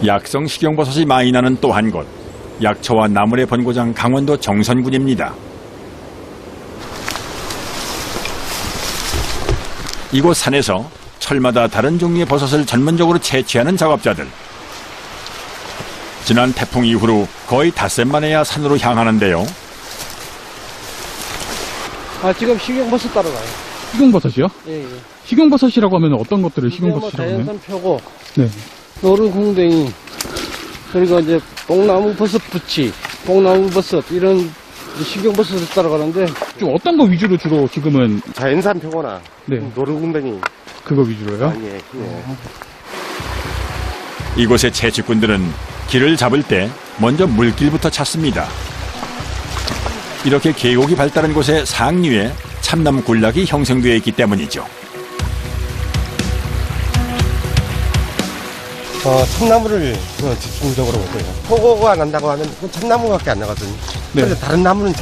약성 식용버섯이 많이 나는 또 한 곳. 약초와 나물의 본고장 강원도 정선군입니다. 이곳 산에서 철마다 다른 종류의 버섯을 전문적으로 채취하는 작업자들. 지난 태풍 이후로 거의 닷새 만에야 산으로 향하는데요. 지금 식용버섯 따러 가요. 식용버섯이요? 예, 예. 식용버섯이라고 하면 어떤 것들을 식용버섯이라고 하나요? 자연산 표고, 네. 노루궁뎅이, 그리고 이제 뽕나무 버섯 부치, 뽕나무 버섯 이런 식용버섯을 따러 가는데 좀 어떤 거 위주로 주로 지금은 자연산 표고나 네. 노루궁뎅이 그거 위주로요? 예. 이곳의 채취꾼들은 길을 잡을 때 먼저 물길부터 찾습니다. 이렇게 계곡이 발달한 곳의 상류에 참나무 군락이 형성되어 있기 때문이죠. 참나무를 집중적으로 먹고요. 표고가 난다고 하면 그 참나무밖에 안 나거든요. 네. 그래서 다른 나무는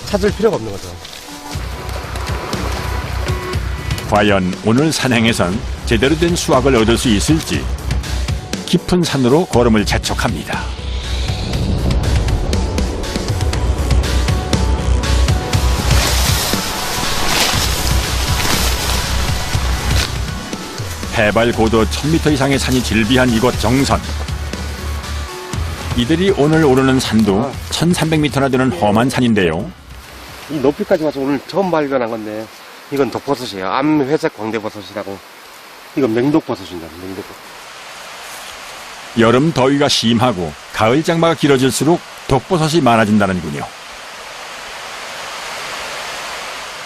찾을 필요가 없는 거죠. 과연 오늘 산행에선 제대로 된 수확을 얻을 수 있을지 깊은 산으로 걸음을 재촉합니다. 해발 고도 1000m 이상의 산이 질비한 이곳 정선. 이들이 오늘 오르는 산도 1300m나 되는 험한 산인데요. 이 높이까지 와서 오늘 처음 발견한 건데 이건 독버섯이에요. 암회색 광대버섯이라고. 이건 맹독버섯입니다. 맹독버섯. 여름 더위가 심하고 가을 장마가 길어질수록 독버섯이 많아진다는군요.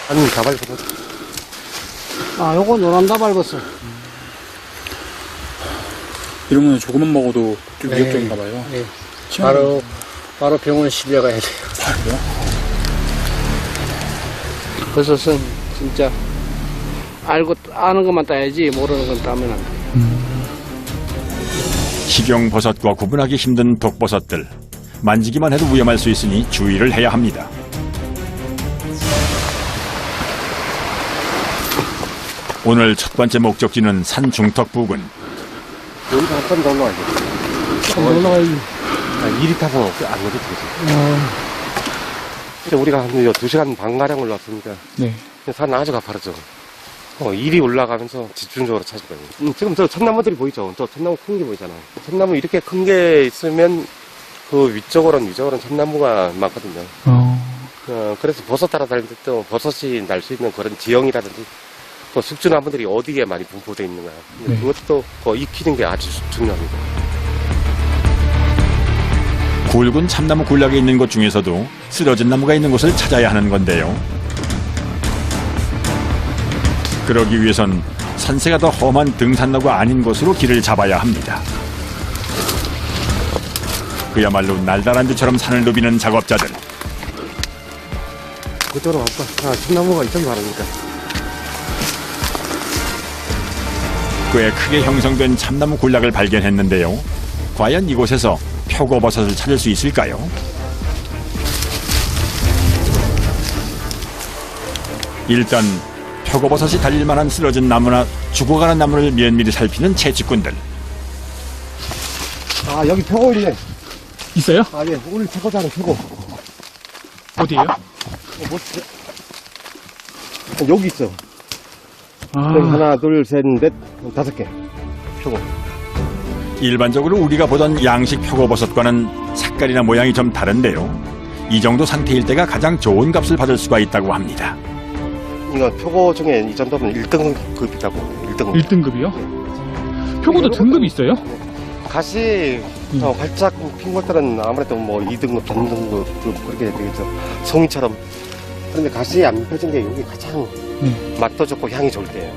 아니 다발버섯. 요거 노란다발버섯. 이런 거는 조금만 먹어도 좀 네. 위협적인가 봐요. 네. 바로 병원 실려가야 돼요. 그래요? 버섯은 진짜 아는 것만 따야지 모르는 건 따면 안 돼. 식용버섯과 구분하기 힘든 독버섯들. 만지기만 해도 위험할 수 있으니 주의를 해야 합니다. 오늘 첫 번째 목적지는 산 중턱 부근. 여기서 한 번 더 올라가야 돼. 조금 올라가야지. 이리 타서 안 내려지겠어. 근데 우리가 한 2시간 반가량 올라왔으니까 네. 산은 아주 가파르죠. 이리 올라가면서 집중적으로 찾을 거예요. 지금 저 참나무들이 보이죠? 저 참나무 큰 게 보이잖아요. 참나무 이렇게 큰 게 있으면 그 위쪽으로는 참나무가 많거든요. 그래서 버섯 따라 다닐 때 또 버섯이 날 수 있는 그런 지형이라든지 또 숙주나무들이 어디에 많이 분포되어 있는가. 네. 그것도 익히는 게 아주 중요합니다. 굵은 참나무 군락이 있는 곳 중에서도 쓰러진 나무가 있는 곳을 찾아야 하는 건데요. 그러기 위해선 산세가 더 험한 등산로가 아닌 곳으로 길을 잡아야 합니다. 그야말로 날다란 듯처럼 산을 누비는 작업자들. 그쪽으로 갈까? 참나무가 이쪽이 많으니까. 꽤 크게 형성된 참나무 군락을 발견했는데요. 과연 이곳에서 표고버섯을 찾을 수 있을까요? 일단 표고버섯이 달릴 만한 쓰러진 나무나 죽어가는 나무를 면밀히 살피는 채취꾼들. 여기 표고 있네. 있어요? 예. 오늘 표고자는 표고. 어디에요? 여기 있어. 여기 하나, 둘, 셋, 넷, 5개. 표고. 일반적으로 우리가 보던 양식 표고버섯과는 색깔이나 모양이 좀 다른데요. 이 정도 상태일 때가 가장 좋은 값을 받을 수가 있다고 합니다. 이거 표고 중에 이 정도면 1등급이라고. 1등급. 1등급이요? 표고도 등급이 있어요? 가시 활짝 핀 것들은 아무래도 2등급, 3등급 그렇게 되겠죠. 송이처럼. 그런데 가시 안 펴진 게 여기 가장 맛도 좋고 향이 좋을 때예요.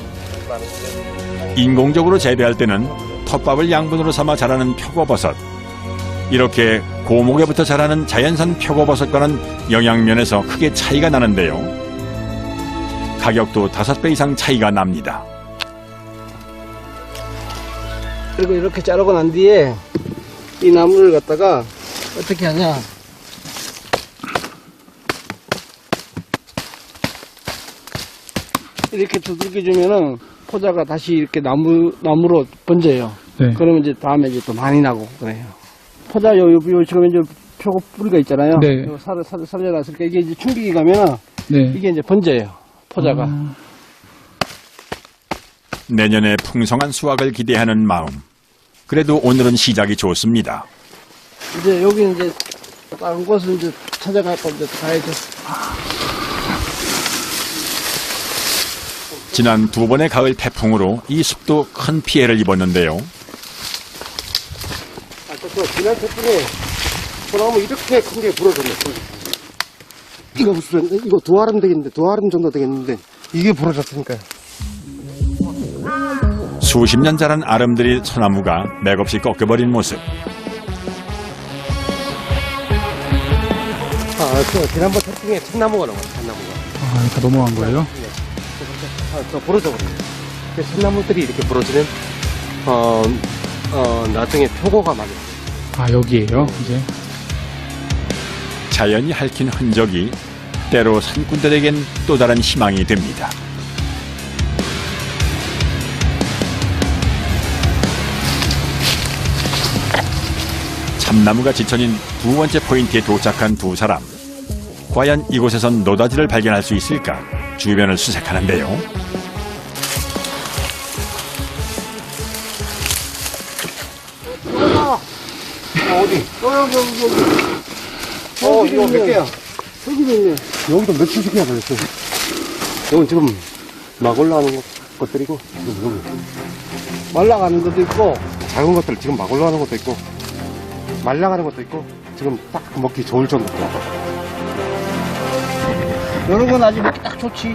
인공적으로 재배할 때는 텃밥을 양분으로 삼아 자라는 표고버섯. 이렇게 고목에부터 자라는 자연산 표고버섯과는 영양면에서 크게 차이가 나는데요. 가격도 5배 이상 차이가 납니다. 그리고 이렇게 자르고 난 뒤에 이 나무를 갖다가 어떻게 하냐. 이렇게 두들겨 주면은 포자가 다시 이렇게 나무로 번져요. 네. 그러면 이제 다음에 이제 또 많이 나고 그래요. 포자 요 지금 이제 표고 뿌리가 있잖아요. 네. 요 살려놨으니까 이게 이제 충격이 가면은 네. 이게 이제 번져요. 포자가. 내년에 풍성한 수확을 기대하는 마음. 그래도 오늘은 시작이 좋습니다. 이제 여기 이제 다른 곳을 이제 찾아가고 이제 가야죠. 지난 두 번의 가을 태풍으로 이 숲도 큰 피해를 입었는데요. 지난 태풍에 소나무 이렇게 큰 게 부러졌네. 이거 무슨, 이거 두 알은 되겠는데, 두 알은 정도 되겠는데, 이게 부러졌으니까요. 수십 년 자란 아름드리 소나무가 맥없이 꺾여버린 모습. 지난번 태풍에 참나무가 나와요, 참나무가. 아, 다 넘어간 거예요? 저 부러져버려요. 참나무들이 이렇게 부러지면, 나중에 표고가 많이 나요. 아, 여기에요, 이제. 자연이 핥힌 흔적이 때로 산꾼들에겐 또 다른 희망이 됩니다. 참나무가 지천인 두 번째 포인트에 도착한 두 사람. 과연 이곳에선 노다지를 발견할 수 있을까? 주변을 수색하는데요. 어디? 여기. 이거 몇 개야? 여기도 있네. 여기도 며칠씩 해야 되겠어. 이건 지금 막 올라가는 것들이고, 여기. 말라가는 것도 있고, 작은 것들 지금 막 올라가는 것도 있고, 말라가는 것도 있고, 지금 딱 먹기 좋을 정도로. 이런 건 아직 먹기 딱 좋지.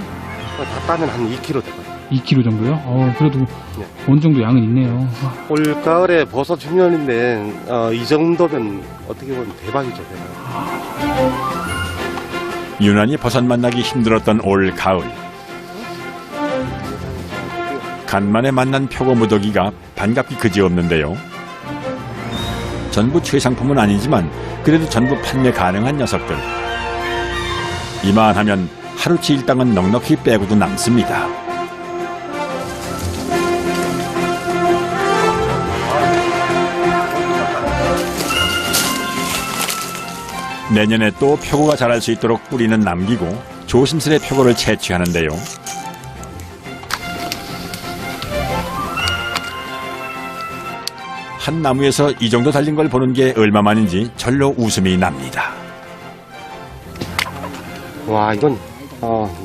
다 따면 한 2kg 되거든요. 2kg 정도요? 그래도 네. 어느 정도 양은 있네요. 올 가을에 버섯 중년인데, 이 정도면 어떻게 보면 대박이죠, 대박. 유난히 버섯 만나기 힘들었던 올 가을. 간만에 만난 표고 무더기가 반갑기 그지없는데요. 전부 최상품은 아니지만 그래도 전부 판매 가능한 녀석들. 이만하면 하루치 일당은 넉넉히 빼고도 남습니다. 내년에 또 표고가 자랄 수 있도록 뿌리는 남기고 조심스레 표고를 채취하는데요. 한 나무에서 이 정도 달린 걸 보는 게 얼마만인지 절로 웃음이 납니다. 와, 이건,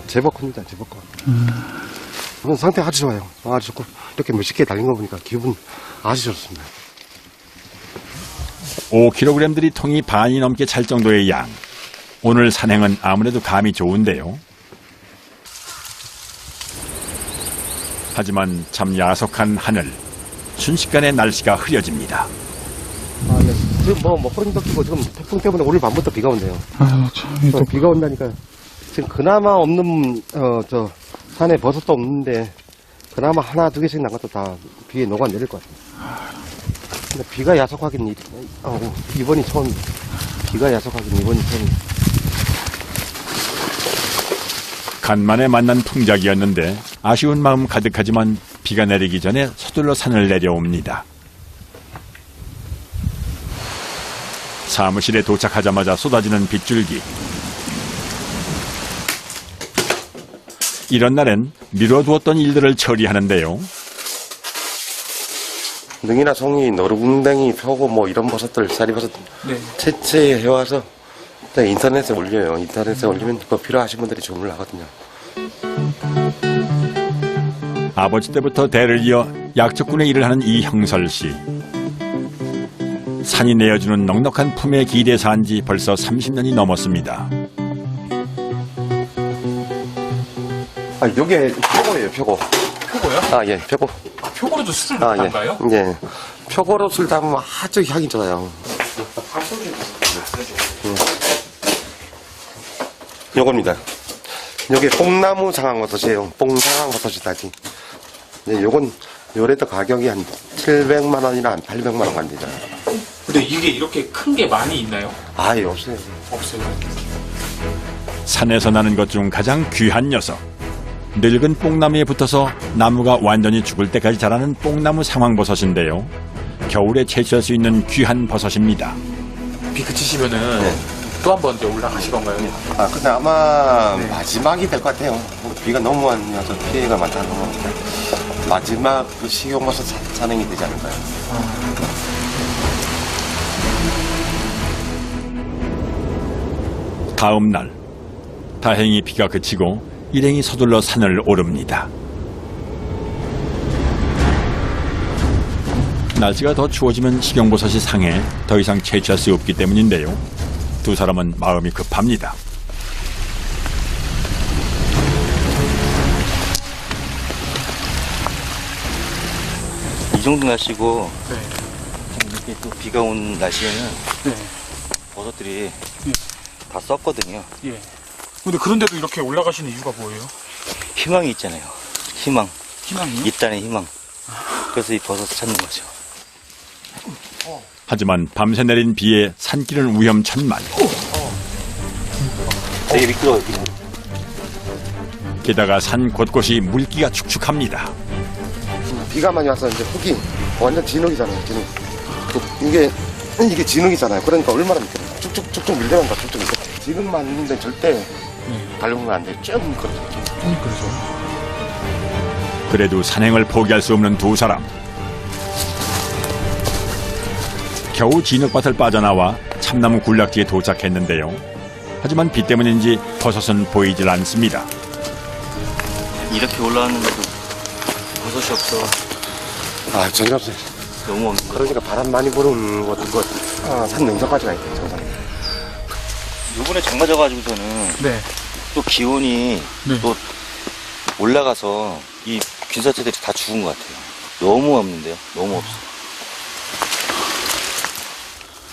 제법 큽니다, 제법 커. 이건 상태 아주 좋아요. 아주 좋고, 이렇게 멋있게 달린 거 보니까 기분 아주 좋습니다. 5kg들이 통이 반이 넘게 찰 정도의 양. 오늘 산행은 아무래도 감이 좋은데요. 하지만 참 야속한 하늘. 순식간에 날씨가 흐려집니다. 네. 지금 먹구름도 끼고 지금 태풍 때문에 오늘 밤부터 비가 온대요. 아유, 참, 또 비가 온다니까. 지금 그나마 없는, 산에 버섯도 없는데, 그나마 하나, 두 개씩 난 것도 다 비에 녹아내릴 것 같아요. 근데 비가 야속하긴, 이번이 처음, 비가 야속하긴 이번이 처음. 간만에 만난 풍작이었는데 아쉬운 마음 가득하지만 비가 내리기 전에 서둘러 산을 내려옵니다. 사무실에 도착하자마자 쏟아지는 빗줄기. 이런 날엔 미뤄두었던 일들을 처리하는데요. 능이나 송이, 너루궁뎅이, 표고 뭐 이런 버섯들, 쌀이버섯 네. 채취해와서 인터넷에 올려요. 인터넷에 올리면 그거 필요하신 분들이 주문을 하거든요. 아버지 때부터 대를 이어 약초꾼의 일을 하는 이형설 씨. 산이 내어주는 넉넉한 품에 기대서 한 지 벌써 30년이 넘었습니다. 요게 표고예요, 표고. 표고요? 예, 표고. 표고로도 술을 예. 담가요? 예. 표고로 술 담으면 아주 향이 좋아요. 요겁니다. 요게 뽕나무 상황버섯이에요. 뽕상황버섯이다지. 예, 요건 요래도 가격이 한 700만 원이나 한 800만 원 갑니다. 근데 이게 이렇게 큰 게 많이 있나요? 아예 없어요. 없어요. 산에서 나는 것 중 가장 귀한 녀석. 늙은 뽕나무에 붙어서 나무가 완전히 죽을 때까지 자라는 뽕나무 상황버섯인데요. 겨울에 채취할 수 있는 귀한 버섯입니다. 비 그치시면은 또 한 번 이제 올라가실 건가요? 아, 근데 아마 마지막이 될 것 같아요. 비가 너무 많이 와서 피해가 많다는 거 보니까 마지막 그 식용버섯 산행이 되지 않을까요? 다음 날 다행히 비가 그치고 일행이 서둘러 산을 오릅니다. 날씨가 더 추워지면 식용버섯이 상해 더 이상 채취할 수 없기 때문인데요. 두 사람은 마음이 급합니다. 이 정도 날씨고 네. 이렇게 또 비가 온 날씨에는 네. 버섯들이 다 썩거든요. 예. 근데 그런데도 이렇게 올라가시는 이유가 뭐예요? 희망이 있잖아요. 희망. 희망이요? 있다는 희망. 그래서 이 버섯을 찾는 거죠. 하지만 밤새 내린 비에 산길은 위험천만. 되게 미끄러워요. 게다가 산 곳곳이 물기가 축축합니다. 비가 많이 와서 이제 흙이 완전 진흙이잖아요, 진흙. 이게 진흙이잖아요. 그러니까 얼마나 미끄러워요. 쭉쭉 밀려난다, 쭉쭉 밀려. 진흙만 있는데 절대 달려보면 안 돼요. 쭉 미끄러워요. 그래서. 그래도 산행을 포기할 수 없는 두 사람. 겨우 진흙밭을 빠져나와 참나무 군락지에 도착했는데요. 하지만 비 때문인지 버섯은 보이질 않습니다. 이렇게 올라왔는데도 버섯이 없어. 아, 정신없어요. 너무 없는 거. 그러니까 바람 많이 부는 곳, 산 능선까지 가야 돼요, 정상. 요번에 장 맞아가지고서는 네. 또 기온이 네. 또 올라가서 이 균사체들이 다 죽은 것 같아요. 너무 없는데요. 너무 없어.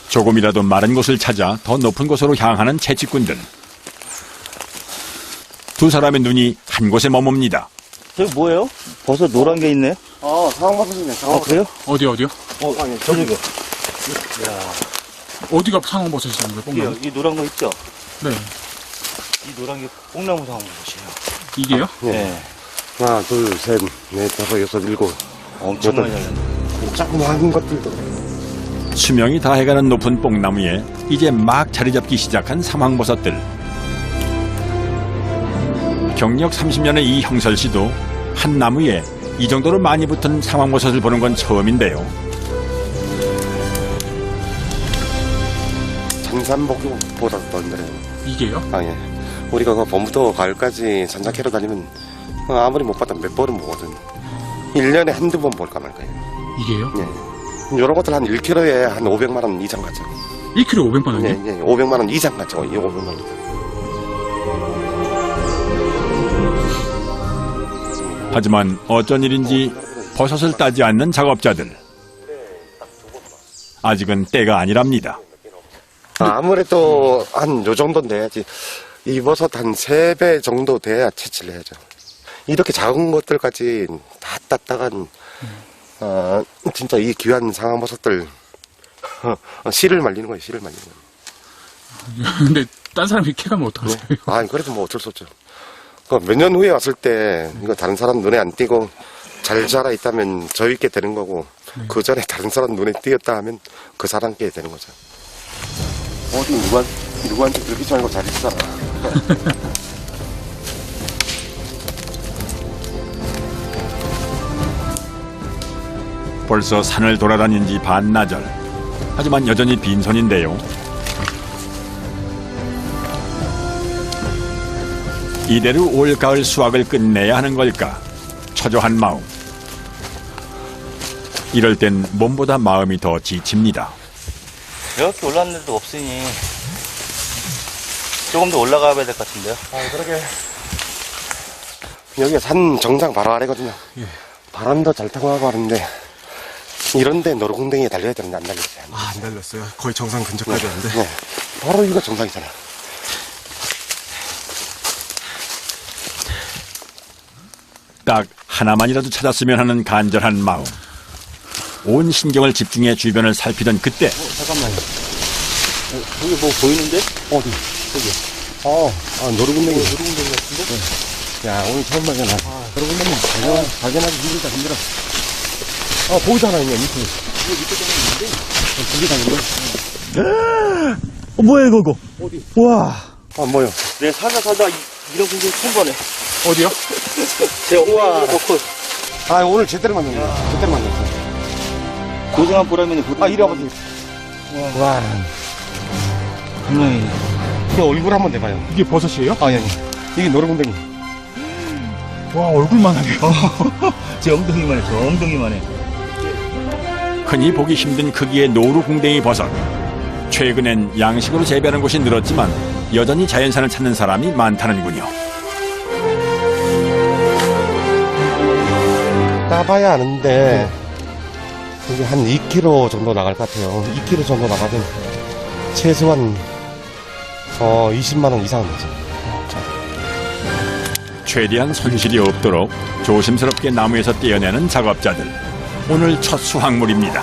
조금이라도 마른 곳을 찾아 더 높은 곳으로 향하는 채취꾼들. 두 사람의 눈이 한 곳에 머뭅니다. 저기 뭐예요? 버섯 노란 게 있네. 상황버섯이네, 상황버섯. 그래요? 어디요? 아니, 저쪽에. 어디가 상황버섯이라는 거예요, 뽕나무? 이 노란 거 있죠? 네. 이 노란 게 뽕나무 상황버섯이에요. 이게요? 네. 하나, 둘, 셋, 넷, 다섯, 여섯, 일곱. 엄청 많이 잘렸네. 조그마한 것들도. 수명이 다해가는 높은 뽕나무에 이제 막 자리 잡기 시작한 사망버섯들. 경력 30년의 이 형설 씨도 한 나무에 이 정도로 많이 붙은 사망버섯을 보는 건 처음인데요. 산삼복보다 더 힘들어요. 이게요? 아, 예. 우리가 그 봄부터 가을까지 산책해로 다니면 아무리 못 봤다 몇 번은 보거든. 1년에 한두 번 볼까 말까요. 이게요? 예. 이런 것들 한 1kg에 한 500만 원 이상 가죠. 1kg 500만 원이요? 예, 예. 500만 원 이상 가죠. 500만 원. 하지만 어쩐 일인지 버섯을 따지 않는 작업자들. 아직은 때가 아니랍니다. 아무래도 한 요 정도는 돼야지. 이 버섯 한 3배 정도 돼야 채취를 해야죠. 이렇게 작은 것들까지 다 땄다간 진짜 이 귀한 상황버섯들 씨를 말리는 거예요. 씨를 말리는 거예요. 근데 딴 사람이 캐가면 어떡하세요? 아, 그래도 뭐 어쩔 수 없죠. 몇 년 후에 왔을 때 이거 다른 사람 눈에 안 띄고 잘 자라 있다면 저 있게 되는 거고 그 전에 다른 사람 눈에 띄었다 하면 그 사람께 되는 거죠. 어디 누구한테 들키지 말고 잘 있어. 벌써 산을 돌아다닌 지 반나절. 하지만 여전히 빈손인데요. 이대로 올 가을 수확을 끝내야 하는 걸까? 초조한 마음. 이럴 땐 몸보다 마음이 더 지칩니다. 이렇게 올랐는데도 없으니 조금 더 올라가야 될 것 같은데요. 아, 그러게. 여기가 산 정상 바로 아래거든요. 예. 바람도 잘 타고 하고 하는데 이런데 노루궁뎅이에 달려야 되는데 안 달렸어요. 아, 안 달렸어요. 거의 정상 근처까지 왔는데. 네. 바로 이거 정상이잖아. 딱 하나만이라도 찾았으면 하는 간절한 마음. 온 신경을 집중해 주변을 살피던 그때 잠깐만요. 저기 뭐 보이는데? 어디? 저기. 노루궁뎅이. 노루궁뎅이 같은데? 야, 오늘 처음 발견하. 여러분, 발견하기 힘들어. 보이잖아, 이거 밑에. 뭐야 이거? 어디? 와. 뭐요? 내 살다 이런 공기 처음 보네. 어디요? 제 엉덩이 놓고 오늘 제대로 만났네. 제대로 만났어. 고생한 보람이네. 이리 와보세요. 와. 분명히. 그 얼굴 한번 내봐요. 이게 버섯이에요? 아니. 이게 노루궁뎅이. 와 얼굴만 하네요. 제 엉덩이만 해. 저 엉덩이만 해. 흔히 보기 힘든 크기의 노루궁뎅이 버섯. 최근엔 양식으로 재배하는 곳이 늘었지만 여전히 자연산을 찾는 사람이 많다는군요. 따봐야 아는데 이게 한 2kg 정도 나갈 것 같아요. 2kg 정도 나가면 최소한 20만 원 이상은 되죠. 최대한 손실이 없도록 조심스럽게 나무에서 떼어내는 작업자들. 오늘 첫 수확물입니다.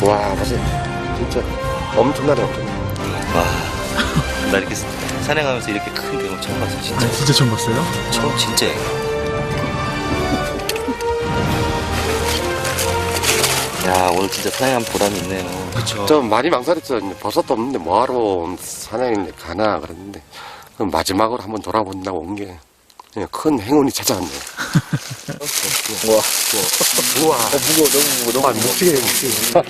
와, 보세요. 진짜 엄청나네, 엄청나. 와, 나 이렇게 산행하면서 이렇게 큰 경우 처음 봤어, 진짜. 진짜 처음 봤어요? 처음 진짜. 야, 오늘 진짜 산행한 보람이 있네요. 그쵸. 좀 많이 망설였죠. 버섯도 없는데 뭐하러 산행에 가나 그랬는데 그럼 마지막으로 한번 돌아본다고 온 게 큰 행운이 찾아왔네요. 우와. 우와. 무거워, 너무 무거워, 너무 무거워. 묵직해, 묵직해.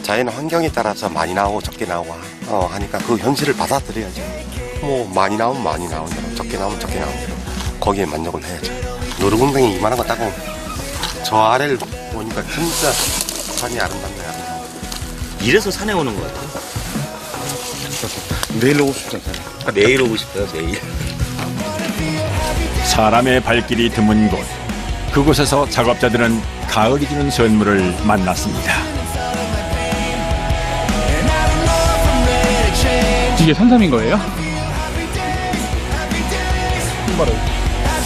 자연 환경에 따라서 많이 나오고 적게 나오고 하니까 그 현실을 받아들여야죠. 뭐 많이 나오면 많이 나오는 대로, 적게 나오면 적게 나오는 대로 거기에 만족을 해야죠. 노루궁뎅이 이만한 거 따고 저 아래를 보니까 진짜 산이 아름답네요. 아름다워. 이래서 산에 오는 것 같아요. 내일 오고 싶잖아요. 매일 오고 싶어요, 매일. 사람의 발길이 드문 곳. 그곳에서 작업자들은 가을이 주는 선물을 만났습니다. 이게 산삼인 거예요?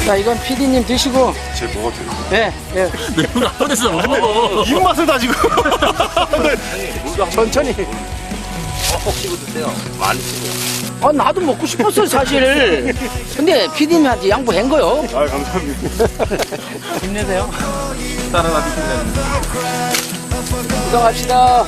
자, 이건 PD님 드시고. 제 뭐가 돼요? 네, 네. 입맛을 다 지금. 천천히. 꼭 씹어 드세요. 많이 씹어요. 나도 먹고 싶었어, 사실. 근데 PD님한테 양보한 거요. 감사합니다. 힘내세요. 고생합시다.